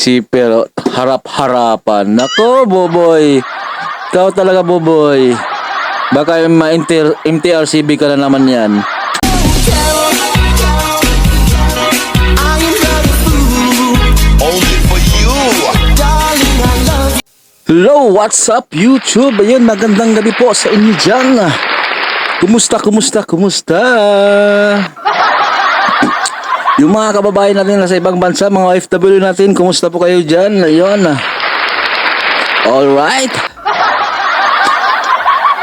busy pero harap-harapan. Nako, Boboy. Ikaw talaga, Boboy. Baka yung MTRCB ka na naman yan. Hello, what's up YouTube? Ayun, magandang gabi po sa inyo dyan. Kumusta? Yung mga kababayan natin na sa ibang bansa, mga OFW natin, kumusta po kayo dyan? Ayun. Alright.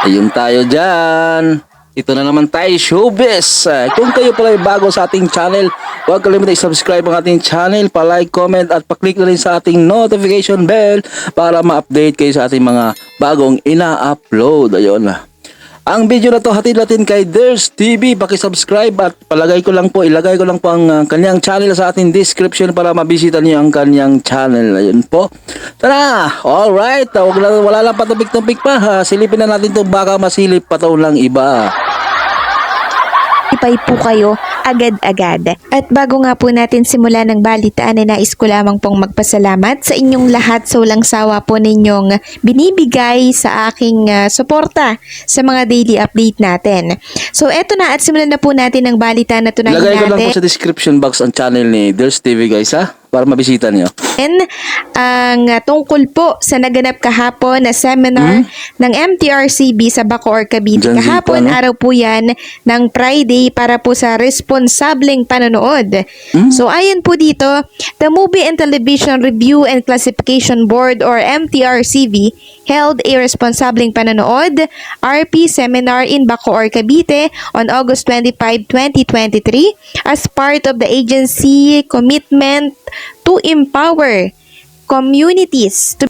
Ayun tayo dyan. Ito na naman tayo, showbiz. Kung kayo pala ay bago sa ating channel, huwag kalimutan i-subscribe ang ating channel, pa-like, comment at pa-click na rin sa ating notification bell para ma-update kayo sa ating mga bagong ina-upload. Ayun. Ang video na to hatid natin kay Ders TV. Paki-subscribe at ilagay ko lang po ang kanyang channel sa ating description para mabisita niyo ang kanyang channel. Ayun po. Tara! Alright! Wala lang patupik-tupik pa ha. Silipin na natin to, baka masilip pa to lang iba. Ipay po kayo agad-agad. At bago nga po natin simulan ng balitaan, ay nais ko lamang pong magpasalamat sa inyong lahat sa walang sawa po ninyong binibigay sa aking suporta sa mga daily update natin. So eto na, at simulan na po natin ang balitaan na tunahin natin. Lagay ko lang po sa description box ang channel ni Ders TV guys ha, para mabisita niyo. Ang tungkol po sa naganap kahapon na seminar ng MTRCB sa Bacoor, Cavite. Kahapon, araw po yan ng Friday para po sa responsableng panonood. So ayon po dito, the Movie and Television Review and Classification Board or MTRCB held a responsableng panonood RP seminar in Bacoor, Cavite on August 25, 2023 as part of the agency commitment to empower communities to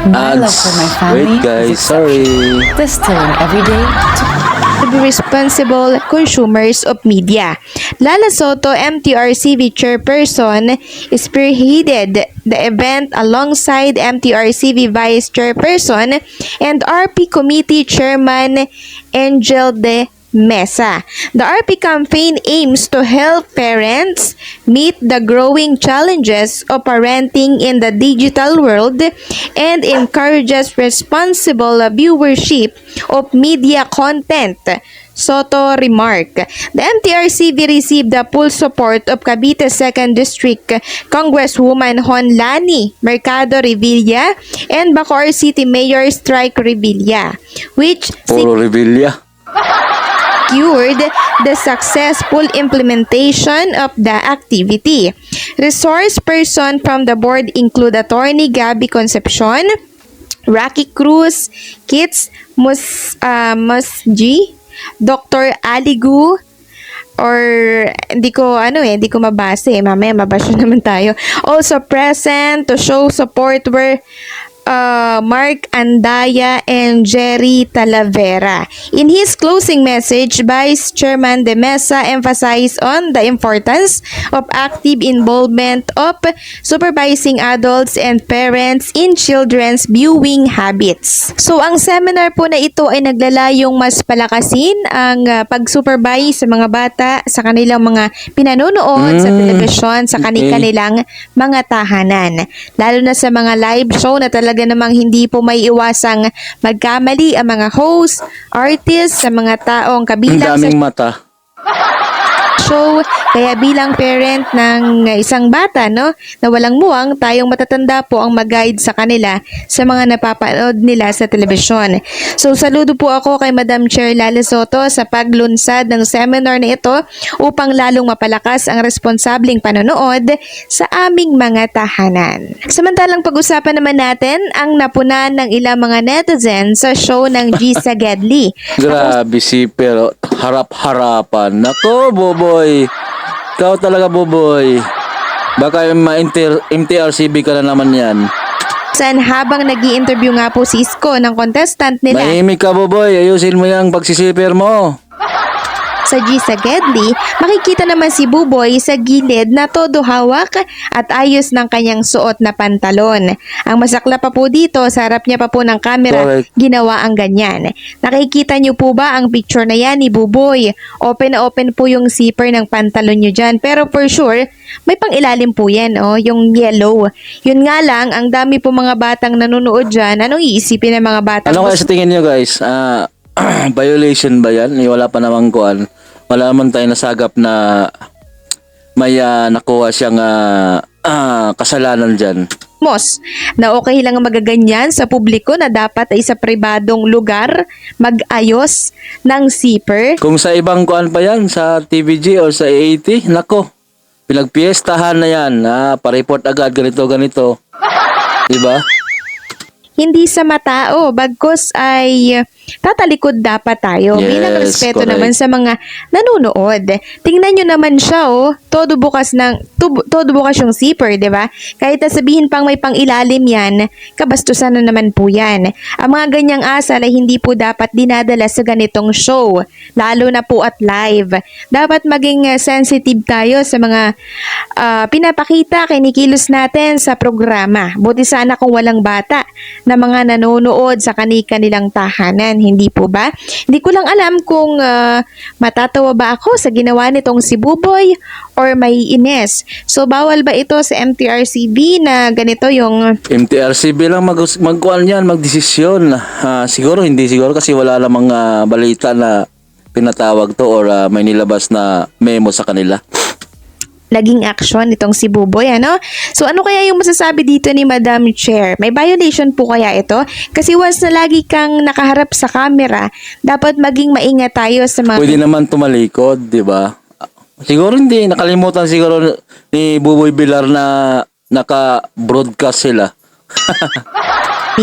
My love for my family. Wait guys, sorry. Distilling every day be responsible consumers of media. Lala Soto, MTRCB chairperson, spearheaded the event alongside MTRCB vice chairperson and RP committee chairman Angel De Mesa. The RP campaign aims to help parents meet the growing challenges of parenting in the digital world and encourages responsible viewership of media content. Soto remarked. The MTRCB received the full support of Cavite 2nd District Congresswoman Hon Lani Mercado Revilla and Bacoor City Mayor Strike Revilla, which Puro Revilla. secured the successful implementation of the activity. Resource person from the board include Attorney Gabby Concepcion, Rocky Cruz, Kits Musji, Dr. Aligu, or hindi ko mabasa mamaya mabasa naman tayo. Also present to show support were Mark Andaya and Jerry Talavera. In his closing message, Vice Chairman De Mesa emphasized on the importance of active involvement of supervising adults and parents in children's viewing habits. So, ang seminar po na ito ay naglalayong mas palakasin ang pag-supervise sa mga bata sa kanilang mga pinanonood sa telebisyon, sa kanilang mga tahanan. Lalo na sa mga live show na talaga namang hindi po may iwasang magkamali ang mga host, artists, sa mga taong kabilang Ang daming mata. show. Kaya bilang parent ng isang bata, na walang muwang, tayong matatanda po ang mag-guide sa kanila sa mga napapanood nila sa telebisyon. So, saludo po ako kay Madam Chair Lala Soto sa paglunsad ng seminar na ito upang lalong mapalakas ang responsableng panonood sa aming mga tahanan. Samantalang pag-usapan naman natin ang napunan ng ilang mga netizens sa show ng G. Sagedli. Grabe si pero harap-harapan. Nako, Boboy. Ikaw talaga, Boboy. Baka yung MTRCB ka na naman yan. Habang nag-i-interview nga po si Isko ng contestant nila. Mahimik ka, Boboy. Ayusin mo yung pagsisipir mo. sa G sa Gedli, makikita naman si Buboy sa gilid na todo hawak at ayos ng kanyang suot na pantalon. Ang masakla pa po dito, sa harap niya pa po ng camera, Correct. ginawa ang ganyan. Nakikita niyo po ba ang picture na yan ni Buboy? Open na open po yung zipper ng pantalon niyo dyan. Pero for sure, may pang-ilalim po yan, yung yellow. Yun nga lang, ang dami po mga batang nanonood dyan. Anong iisipin ng mga batang? Ano kaya sa tingin nyo guys? Violation ba yan? Wala pa namang kuan. Wala naman tayo nasagap na may nakuha siyang kasalanan dyan. Na okay lang magaganyan sa publiko na dapat ay sa pribadong lugar mag-ayos ng zipper. Kung sa ibang kuan pa yan, sa TVG or sa AAT, nako, pinagpiestahan na yan. Pa-report agad, ganito. Diba? Hindi sa matao, bagkus ay tatalikod dapat tayo Yes, bilang respeto correct. naman sa mga nanonood. Tingnan nyo naman siya, todo bukas yung zipper, di ba? Kahit na sabihin pang may pangilalim yan, kabastusan na naman po yan. Ang mga ganyang asal ay hindi po dapat dinadala sa ganitong show, lalo na po at live. Dapat maging sensitive tayo sa mga pinapakita, kinikilos natin sa programa. Buti sana kung walang bata na mga nanonood sa kanilang tahanan, hindi po ba? Hindi ko lang alam kung matatawa ba ako sa ginawa nitong si Buboy or may Ines. So, bawal ba ito sa MTRCB na ganito yung MTRCB lang magkuan yan, magdesisyon. Siguro, hindi siguro kasi wala namang balita na pinatawag to or may nilabas na memo sa kanila. naging action nitong si Buboy, ano? So, ano kaya yung masasabi dito ni Madam Chair? May violation po kaya ito? Kasi once na lagi kang nakaharap sa camera, dapat maging maingat tayo sa mga... Pwede naman tumalikod, di ba? Siguro hindi. Nakalimutan siguro ni Buboy Villar na naka-broadcast sila.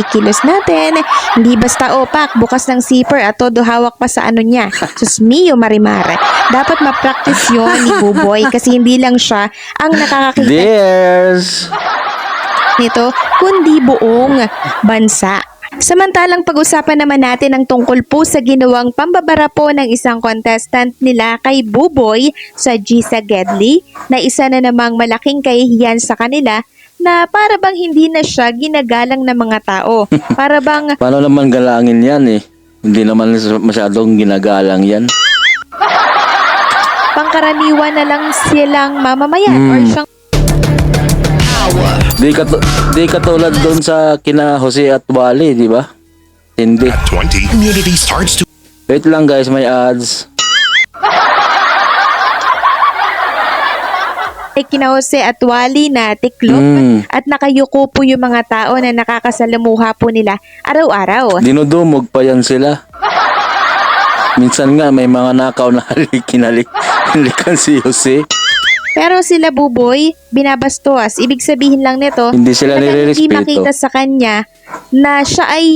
Kilos natin. Hindi basta opak, bukas ng zipper at todo hawak pa sa ano niya. Sus mio marimar. Dapat ma-practice yun ni Buboy kasi hindi lang siya ang nakakakita Cheers! nito, kundi buong bansa. Samantalang pag-usapan naman natin ang tungkol po sa ginawang pambabara po ng isang contestant nila kay Buboy sa G sa Gedli na isa na namang malaking kahihiyan sa kanila na para bang hindi na siya ginagalang ng mga tao. Para bang Paano naman galangin yan eh? Hindi naman masyadong ginagalang yan. pangkaraniwan na lang silang mamamayan or siyang Di katulad doon sa kina Jose at Wally, di ba? Hindi. 20. Community starts to Wait lang guys, may ads. kinahose at wali na tiklop at nakayuko po yung mga tao na nakakasalamuha po nila araw-araw. Dinudumog pa yan sila. Minsan nga may mga nakaw na halikan si Jose. Pero sila Buboy, binabastos. Ibig sabihin lang nito, Hindi sila talagang hindi nire-respeto. makita sa kanya na siya ay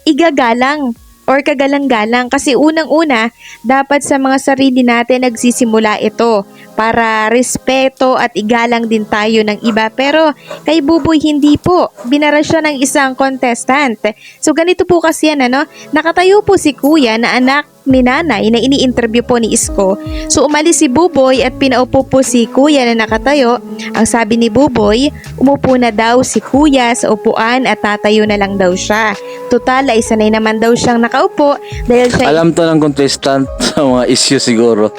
igagalang or kagalang-galang. Kasi unang-una, dapat sa mga sarili natin nagsisimula ito para respeto at igalang din tayo ng iba. Pero kay Buboy hindi po. Binara siya ng isang contestant. So ganito po kasi yan, ano? Nakatayo po si kuya na anak ni nanay na ini-interview po ni Isko. So umalis si Buboy at pinaupo po si kuya na nakatayo. Ang sabi ni Buboy, umupo na daw si kuya sa upuan at tatayo na lang daw siya. Total ay sanay naman daw siyang nakaupo dahil siya Alam to ng contestant sa mga issue siguro.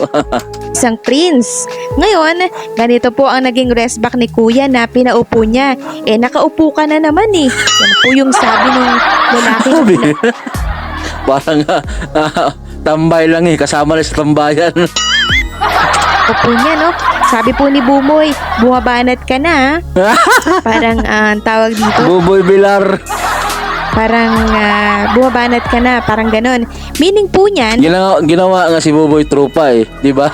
isang prince. Ngayon, ganito po ang naging rest back ni kuya na pinaupo niya. Nakaupo ka na naman eh. Yan po yung sabi ng lalaki. Sabi, parang tambay lang eh, kasama na sa tambayan. Upo niya, no? Sabi po ni Buboy, bumabanat ka na. Parang ang tawag dito. Buboy Villar. Parang bumabanat ka na, parang ganon. Meaning po niyan, Ginawa nga si Buboy tropa eh, di ba?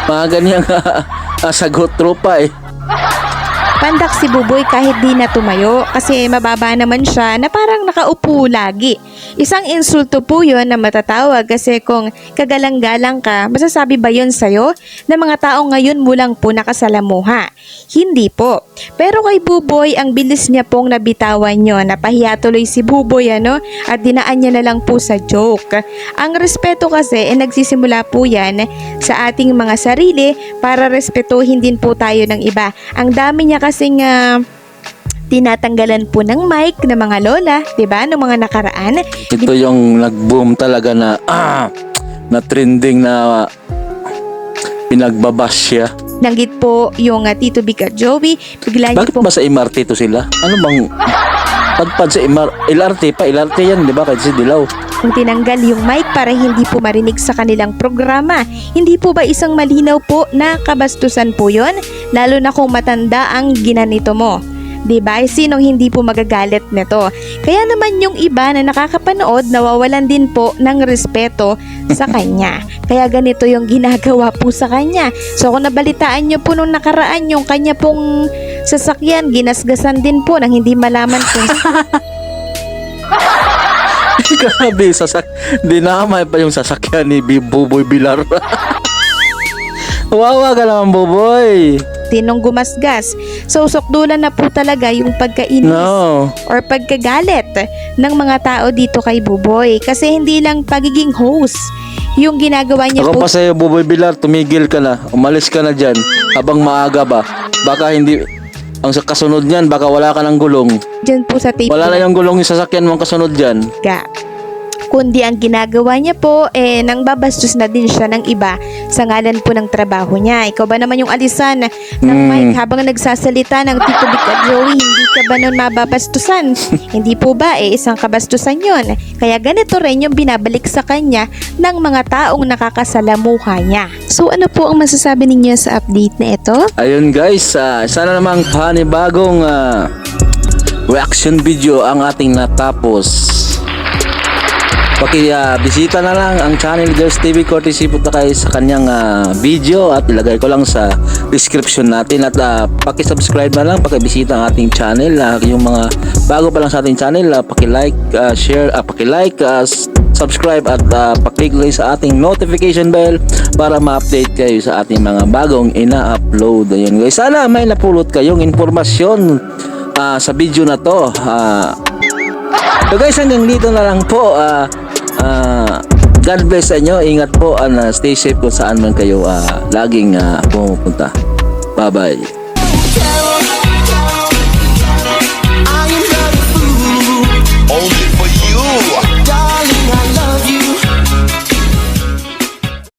Mga ganyang sagot tropa eh. pandak si Buboy kahit di na tumayo kasi mababa naman siya na parang nakaupo lagi. Isang insulto po yun na matatawag kasi kung kagalang-galang ka, masasabi ba yun sa'yo na mga tao ngayon mo lang po nakasalamuha? Hindi po. Pero kay Buboy, ang bilis niya pong nabitawan yun. Napahiya tuloy si Buboy at dinaan niya na lang po sa joke. Ang respeto kasi nagsisimula po yan sa ating mga sarili para respetuhin din po tayo ng iba. Ang dami niya kasing tinatanggalan po ng mic ng mga lola, 'di ba? Ng mga nakaraan. Ito yung nag-boom talaga na na trending na pinagbabash siya. Nanggit po yung Tito Vic at Joey. Bigla niya Bakit po ba sa MRT to sila? Ano bang padpad sa LRT pa? LRT yan, di ba? Kahit si Dilaw. kung tinanggal yung mic para hindi po marinig sa kanilang programa. Hindi po ba isang malinaw po na kabastusan po yon? Lalo na kung matanda ang ginanito mo. Diba? Sinong hindi po magagalit nito? Kaya naman yung iba na nakakapanood nawawalan din po ng respeto sa kanya. Kaya ganito yung ginagawa po sa kanya. So kung nabalitaan nyo po nung nakaraan yung kanya pong sasakyan, ginasgasan din po nang hindi malaman kung Grabe, dinamay pa yung sasakyan ni Buboy Bilar. Wawa ka naman, Buboy. sinong gumasgas. So sukdulan na po talaga yung pagkainis No. or pagkagalit ng mga tao dito kay Buboy. Kasi hindi lang pagiging host yung ginagawa niya Ako po. pa sa'yo, Buboy Bilar, tumigil ka na. Umalis ka na dyan. Habang maaga ba? Baka hindi, ang kasunod niyan, baka wala ka ng gulong. Dyan po sa tape Wala na yung gulong yung sasakyan mong kasunod dyan. kundi ang ginagawa niya po nang babastos na din siya ng iba sa ngalan po ng trabaho niya. Ikaw ba naman yung alisan ng mic habang nagsasalita ng Tito Vic at Joey, hindi ka ba nun mababastusan? Hindi po ba isang kabastusan yon? Kaya ganito rin yung binabalik sa kanya ng mga taong nakakasalamuha niya. So ano po ang masasabi ninyo sa update na ito? Ayun guys, sana namang panibagong reaction video ang ating natapos. Bisita na lang ang channel Girls TV courtesy punta kayo sa kanyang video at ilagay ko lang sa description natin at paki-subscribe na lang, paki-bisita ang ating channel. Yung mga bago pa lang sa ating channel, paki-like, share, paki-like, subscribe at pa-click lang sa ating notification bell para ma-update kayo sa ating mga bagong ina-upload. Ayun guys, sana may napulot kayong informasyon sa video na to. So guys, hanggang dito na lang po. God bless sa inyo. Ingat po and stay safe kung saan man kayo laging pumupunta. Bye bye.